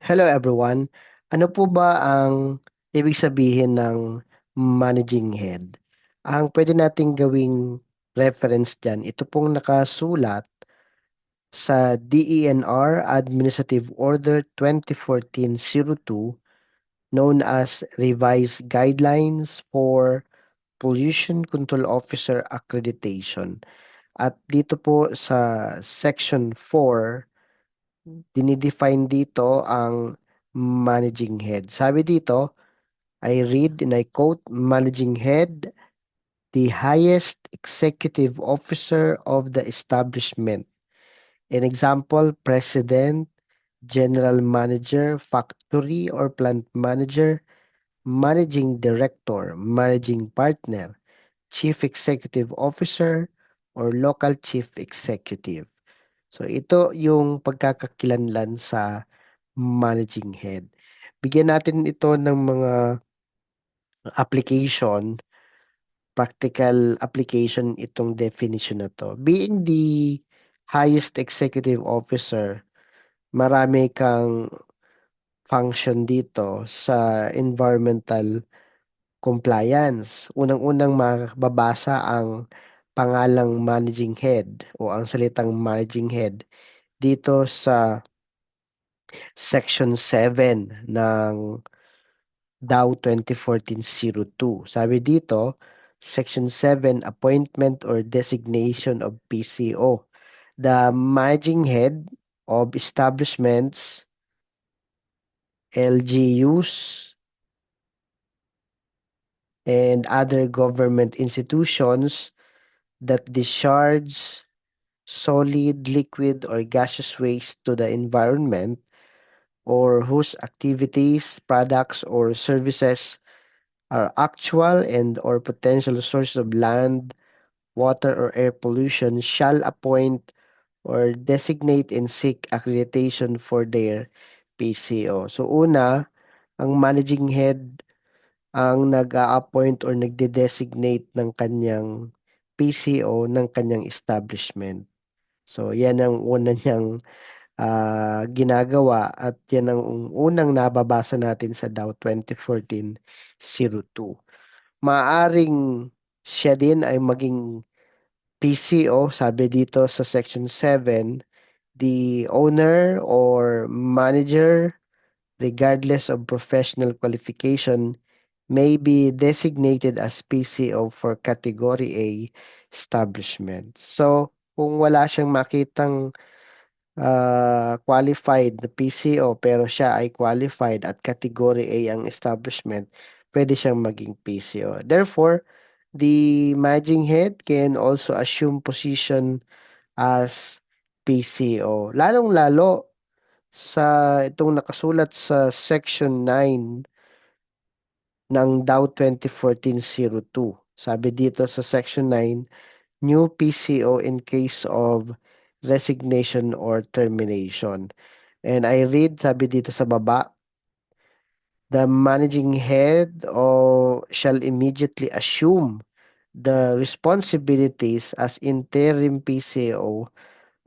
Hello everyone. Ano po ba ang ibig sabihin ng managing head? Ang pwede nating gawing reference dyan, ito pong nakasulat sa DENR Administrative Order 2014-02 known as Revised Guidelines for Pollution Control Officer Accreditation. At dito po sa Section 4, dinidefine dito ang managing head. Sabi dito, I read and I quote, managing head, the highest executive officer of the establishment. An example, president, general manager, factory or plant manager, managing director, managing partner, chief executive officer, or local chief executive. So ito yung pagkakakilanlan sa managing head. Bigyan natin ito ng mga application, practical application itong definition na to. Being the highest executive officer, marami kang function dito sa environmental compliance. Unang-unang mababasa ang pangalang managing head o ang salitang managing head dito sa Section 7 ng Dow 2014-02. Sabi dito, Section 7, Appointment or Designation of PCO. The managing head of establishments, LGUs, and other government institutions that discharge solid, liquid, or gaseous waste to the environment or whose activities, products, or services are actual and or potential sources of land, water, or air pollution shall appoint or designate and seek accreditation for their PCO. So una, ang managing head ang nag-a-appoint or nagde-designate ng kanyang PCO ng kanyang establishment. So yan ang una niyang ginagawa at yan ang unang nababasa natin sa Dow 2014-02. Maaring siya din ay maging PCO, sabi dito sa Section 7, the owner or manager, regardless of professional qualification, may be designated as PCO for Category A establishment. So, kung wala siyang makitang qualified na PCO pero siya ay qualified at Category A ang establishment, pwede siyang maging PCO. Therefore, the managing head can also assume position as PCO. Lalong-lalo sa itong nakasulat sa Section 9 ng Dow 2014-02. Sabi dito sa Section 9, new PCO in case of resignation or termination. And I read, sabi dito sa baba, the managing head shall immediately assume the responsibilities as interim PCO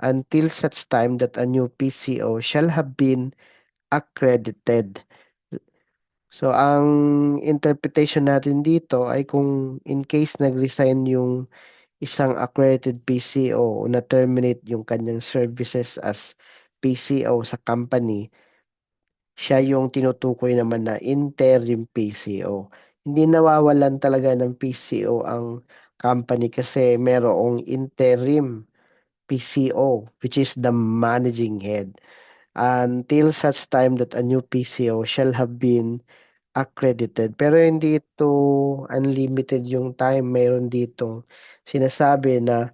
until such time that a new PCO shall have been accredited. So, ang interpretation natin dito ay kung in case nag-resign yung isang accredited PCO o na-terminate yung kanyang services as PCO sa company, siya yung tinutukoy naman na interim PCO. Hindi nawawalan talaga ng PCO ang company kasi merong interim PCO which is the managing head until such time that a new PCO shall have been accredited. Pero hindi ito unlimited yung time. Mayroon ditong sinasabi na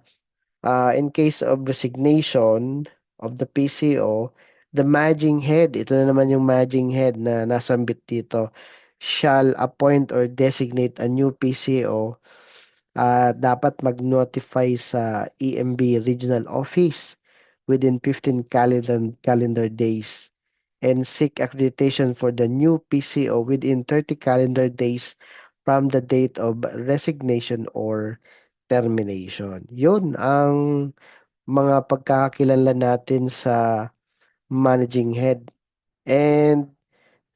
in case of resignation of the PCO, the managing head, ito na naman yung managing head na nasambit dito, shall appoint or designate a new PCO. Dapat mag-notify sa EMB Regional Office within 15 calendar days and seek accreditation for the new PCO within 30 calendar days from the date of resignation or termination. Yun ang mga pagkakakilanlan natin sa managing head. And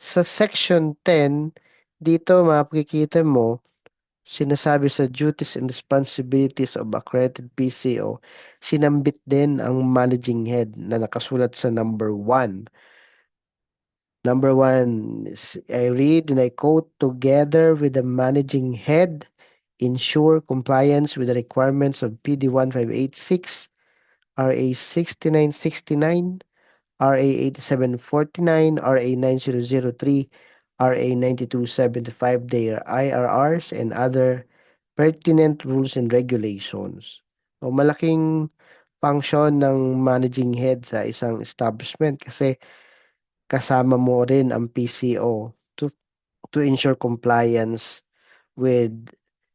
sa section 10, dito makikita mo, sinasabi sa duties and responsibilities of accredited PCO, sinambit din ang managing head na nakasulat sa number 1. Number 1, I read and I quote, together with the managing head, ensure compliance with the requirements of PD 1586, RA 6969, RA 8749, RA 9003, RA 9275, their IRRs, and other pertinent rules and regulations. So, malaking function ng managing head sa isang establishment kasi kasama mo rin ang PCO to ensure compliance with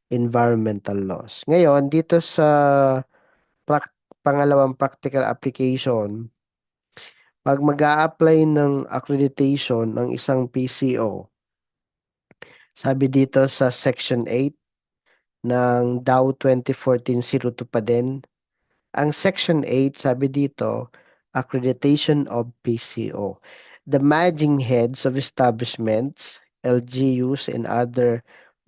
environmental laws. Ngayon, dito sa pangalawang practical application, pag mag-a-apply ng accreditation ng isang PCO, sabi dito sa Section 8 ng DAO 2014-02 pa din, ang Section 8 sabi dito, accreditation of PCO. The managing heads of establishments, LGUs, and other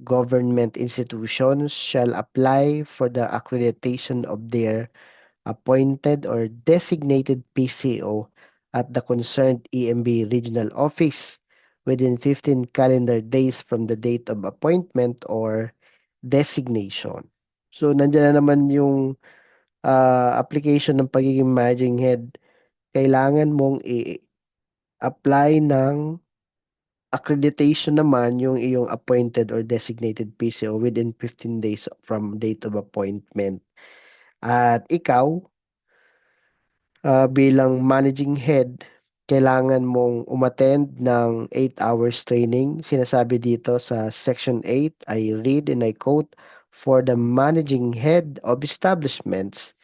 government institutions shall apply for the accreditation of their appointed or designated PCO at the concerned EMB regional office within 15 calendar days from the date of appointment or designation. So, nandiyan na naman yung application ng pagiging managing head. Kailangan mong i-apply ng accreditation naman yung iyong appointed or designated PCO within 15 days from date of appointment. At ikaw, bilang managing head, kailangan mong umattend ng 8 hours training. Sinasabi dito sa Section 8, I read and I quote, for the managing head of establishments,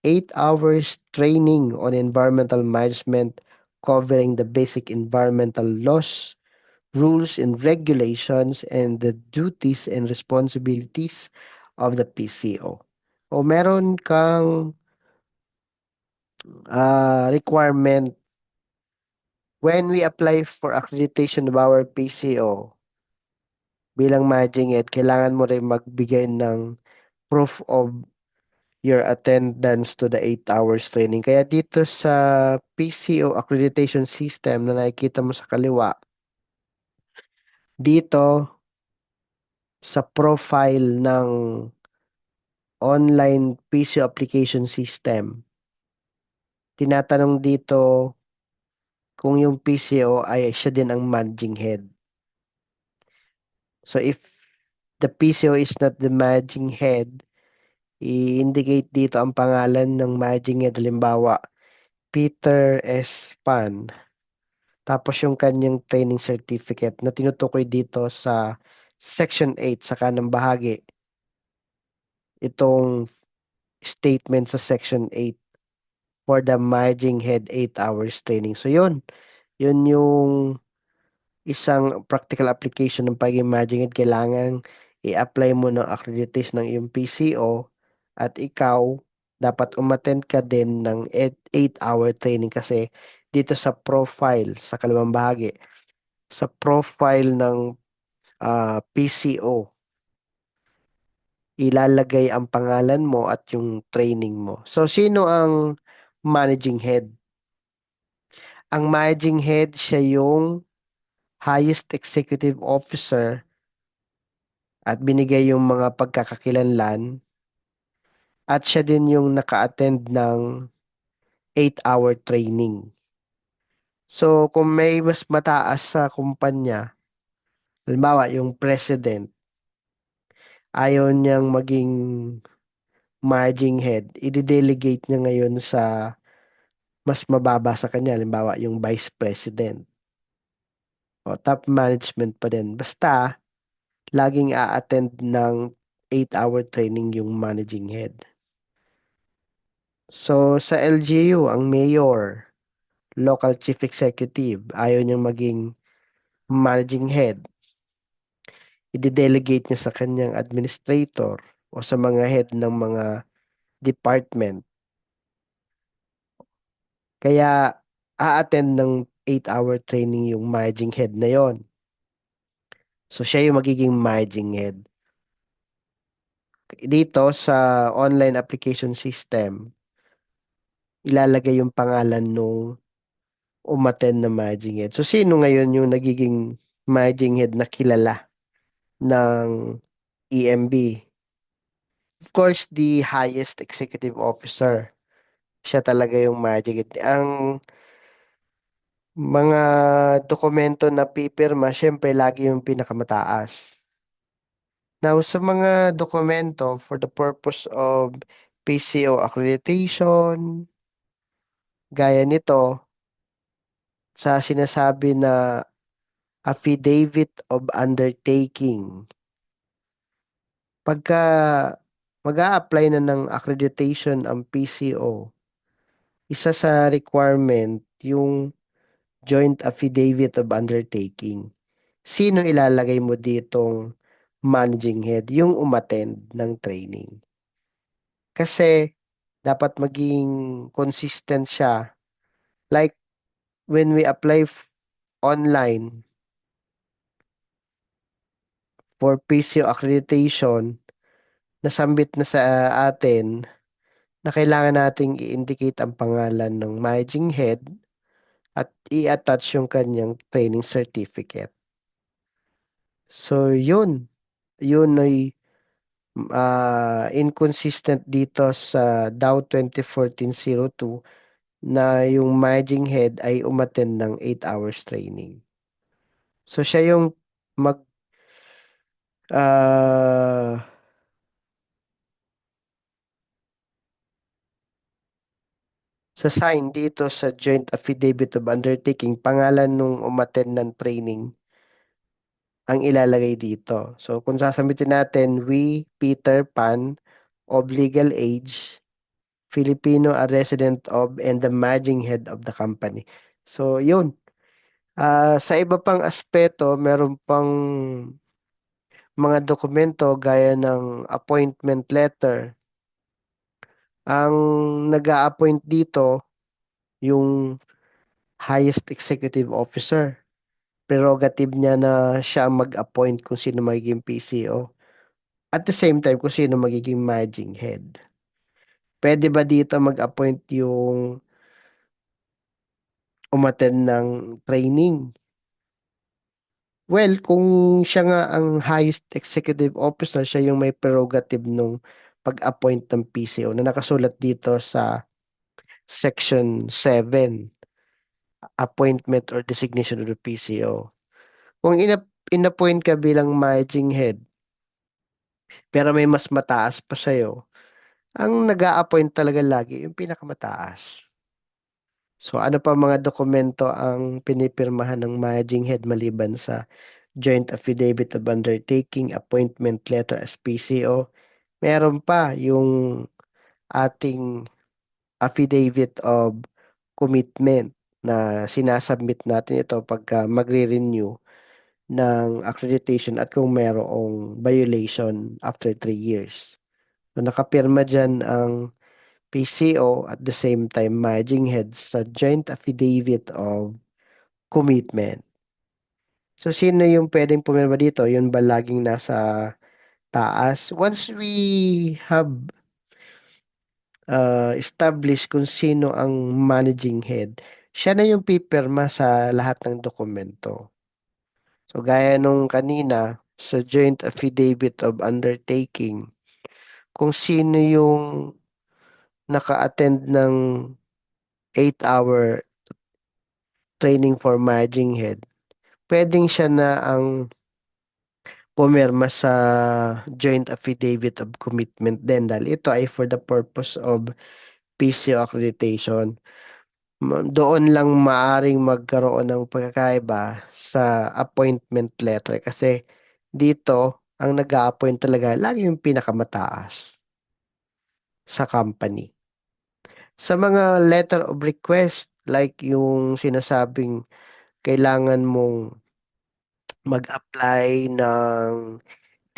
8 hours training on environmental management covering the basic environmental laws, rules and regulations, and the duties and responsibilities of the PCO. O meron kang requirement when we apply for accreditation of our PCO bilang managing it, kailangan mo rin magbigay ng proof of your attendance to the 8 hours training. Kaya dito sa PCO accreditation system na nakikita mo sa kaliwa, dito sa profile ng online PCO application system, tinatanong dito kung yung PCO ay siya din ang managing head. So if the PCO is not the managing head, i-indicate dito ang pangalan ng managing head. Halimbawa, Peter S. Pan. Tapos yung kanyang training certificate na tinutukoy dito sa Section 8 sa kanang bahagi. Itong statement sa Section 8 for the managing head 8 hours training. So yun yung isang practical application ng pag-imagine it, kailangan i-apply mo ng accreditation ng iyong PCO at ikaw dapat umattend ka din ng 8-hour training kasi dito sa profile sa kalawang bahagi sa profile ng PCO ilalagay ang pangalan mo at yung training mo. So sino ang managing head? Ang managing head siya yung highest executive officer at binigay yung mga pagkakakilanlan at siya din yung naka-attend ng 8-hour training. So, kung may mas mataas sa kumpanya, halimbawa yung president, ayaw niyang maging managing head, i-delegate niya ngayon sa mas mababa sa kanya, halimbawa yung vice president o top management pa din. Basta, laging a-attend ng 8-hour training yung managing head. So, sa LGU, ang mayor, local chief executive, ayaw niyang maging managing head. I-delegate niya sa kanyang administrator o sa mga head ng mga department. Kaya, a-attend ng 8-hour training yung managing head na yon. So siya yung magiging managing head. Dito sa online application system, ilalagay yung pangalan nung umattend na managing head. So sino ngayon yung nagiging managing head na kilala ng EMB? Of course, the highest executive officer. Siya talaga yung managing head. Ang mga dokumento na pipirma, syempre lagi yung pinakamataas. Now, sa mga dokumento for the purpose of PCO accreditation, gaya nito, sa sinasabi na affidavit of undertaking, pagka mag-a-apply na ng accreditation ang PCO, isa sa requirement yung joint affidavit of undertaking. Sino ilalagay mo ditong managing head? Yung umattend ng training. Kasi dapat maging consistent siya. Like when we apply online for PCO accreditation, nasambit na sa atin na kailangan nating i-indicate ang pangalan ng managing head at i-attach yung kanyang training certificate. So yun ay inconsistent dito sa DAO 2014-02 na yung managing head ay umattend ng 8 hours training. So siya yung mag ah sa sign dito sa joint affidavit of undertaking, pangalan nung umattend ng training ang ilalagay dito. So kung sasamitin natin, we, Peter Pan, of legal age, Filipino, a resident of, and the managing head of the company. So yun. Sa iba pang aspeto, meron pang mga dokumento gaya ng appointment letter. Ang nag-a-appoint dito, yung highest executive officer. Prerogative niya na siya ang mag-appoint kung sino magiging PCO. At the same time, kung sino magiging managing head. Pwede ba dito mag-appoint yung umattend ng training? Well, kung siya nga ang highest executive officer, siya yung may prerogative nung pag-appoint ng PCO na nakasulat dito sa Section 7, Appointment or Designation of the PCO. Kung in-appoint ka bilang managing head, pero may mas mataas pa sa'yo, ang nag-a-appoint talaga lagi yung pinakamataas. So ano pa mga dokumento ang pinipirmahan ng managing head maliban sa joint affidavit of undertaking, appointment letter as PCO? Meron pa yung ating affidavit of commitment na sinasubmit natin ito pagka magre-renew ng accreditation at kung merong violation after 3 years. So nakapirma dyan ang PCO at the same time managing heads sa joint affidavit of commitment. So sino yung pwedeng pumirma dito? Yun ba laging nasa taas? Once we have established kung sino ang managing head, siya na yung pipirma sa lahat ng dokumento. So gaya nung kanina sa joint affidavit of undertaking, kung sino yung naka-attend ng 8-hour training for managing head, pwedeng siya na ang pumirma sa joint affidavit of commitment din dahil ito ay for the purpose of PCO accreditation. Doon lang maaring magkaroon ng pagkakaiba sa appointment letter kasi dito ang nag-a-appoint talaga lagi yung pinakamataas sa company. Sa mga letter of request like yung sinasabing kailangan mong mag-apply ng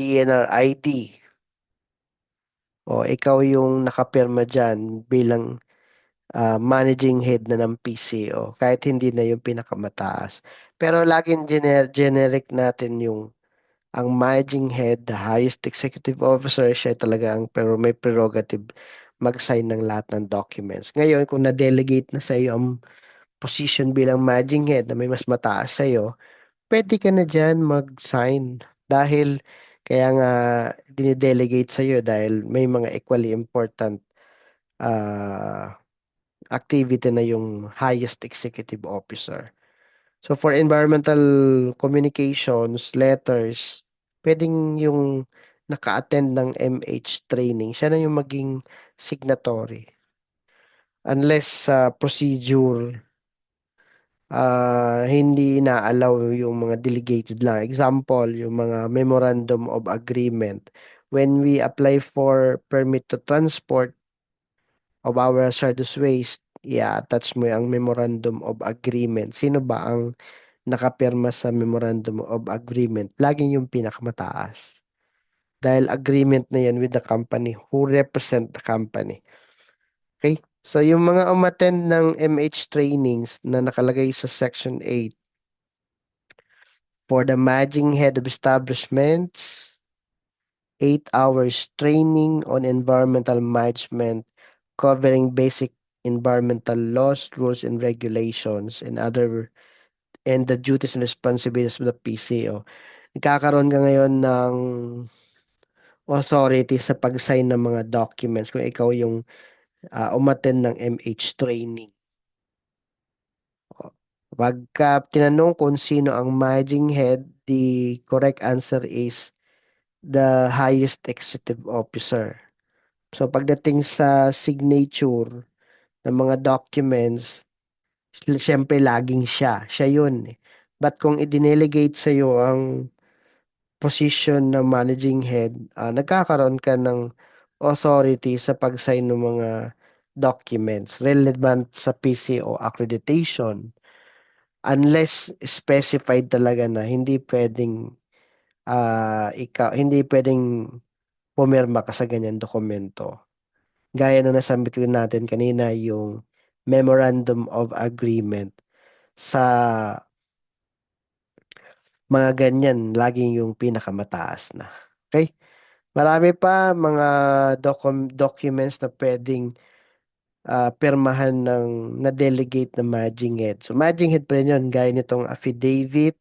DNR ID o ikaw yung nakapirma dyan bilang managing head na ng PCO kahit hindi na yung pinakamataas. Pero laging generic natin yung ang managing head, the highest executive officer, siya talaga ang pero may prerogative mag-sign ng lahat ng documents. Ngayon, kung na-delegate na sa iyo ang position bilang managing head na may mas mataas sa iyo, pwede ka na dyan mag-sign dahil kaya nga dinidelegate sa iyo dahil may mga equally important uh, activity na yung highest executive officer. So for environmental communications, letters, pwedeng yung naka-attend ng MH training, siya na yung maging signatory. Unless sa procedure, hindi na-allow yung mga delegated lang. Example, yung mga memorandum of agreement. When we apply for permit to transport of our hazardous waste, i-attach mo ang memorandum of agreement. Sino ba ang nakapirma sa memorandum of agreement? Laging yung pinakamataas. Dahil agreement na yan with the company who represent the company. Okay? So, yung mga umattend ng MH trainings na nakalagay sa Section 8 for the managing head of establishments, 8 hours training on environmental management covering basic environmental laws, rules, and regulations, and the duties and responsibilities of the PCO. Nagkakaroon ka ngayon ng authority sa pag-sign ng mga documents kung ikaw yung umattend ng MH training. Pagka tinanong kung sino ang managing head, the correct answer is the highest executive officer. So pagdating sa signature ng mga documents, siyempre laging siya. Siya yun. But kung i-delegate sa'yo ang position ng managing head, nagkakaroon ka ng authority sa pag-sign ng mga documents relevant sa PCO accreditation unless specified talaga na hindi pwedeng pumirma ka sa ganyan dokumento. Gaya na nasabi ko natin kanina yung memorandum of agreement sa mga ganyan laging yung pinakamataas na. Okay? Marami pa mga documents na pwedeng pirmahan ng na-delegate na managing head. So managing head pa rin yun, gaya nitong affidavit,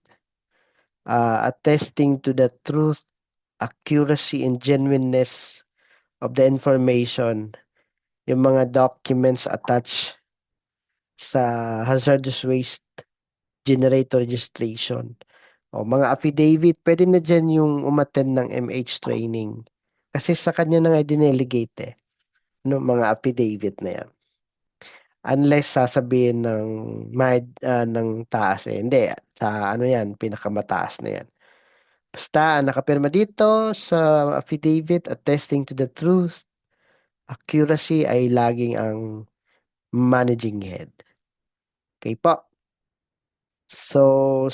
attesting to the truth, accuracy, and genuineness of the information, yung mga documents attached sa hazardous waste generator registration. O mga affidavit, pwede na dyan yung umattend ng MH training. Kasi sa kanya na nga dinelegate no, mga affidavit na yan. Unless sasabihin ng taas hindi, sa ano yan, pinakamataas na yan. Basta, nakapirma dito sa affidavit attesting to the truth, accuracy ay laging ang managing head. Okay po. So,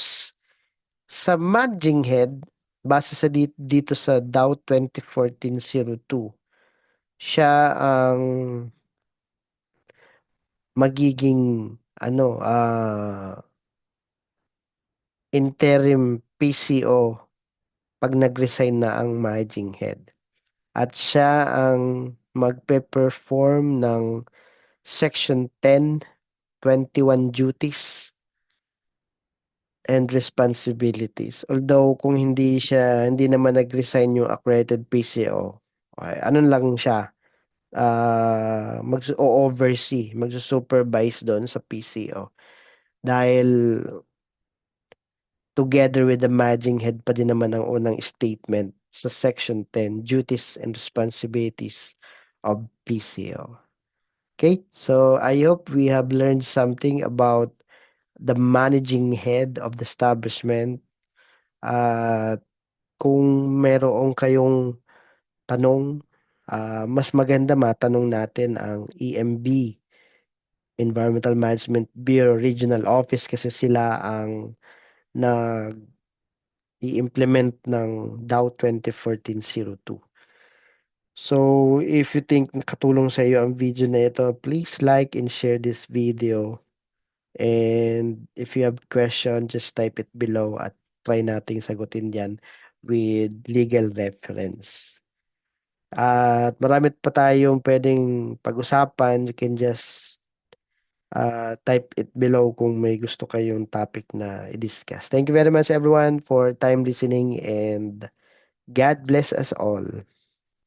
sa managing head, base sa dito sa Dow 2014-02, siya ang magiging interim PCO pag nag-resign na ang managing head. At siya ang magpe-perform ng Section 10, 21 duties and responsibilities. Although kung hindi naman nag-resign yung accredited PCO, okay, ano lang siya, mag-oversee, mag-supervise doon sa PCO. Dahil together with the managing head pa din naman ang unang statement sa Section 10, Duties and Responsibilities of PCO. Okay, so I hope we have learned something about the managing head of the establishment. At kung meron kayong tanong, mas maganda matanong natin ang EMB, Environmental Management Bureau Regional Office kasi sila ang nag-i-implement ng Dow 2014-02. So, if you think nakatulong sa iyo ang video na ito, please like and share this video. And if you have question, just type it below at try nating sagutin yan with legal reference. At marami pa tayong pwedeng pag-usapan. You can just type it below kung may gusto kayong topic na i-discuss. Thank you very much everyone for time listening and God bless us all.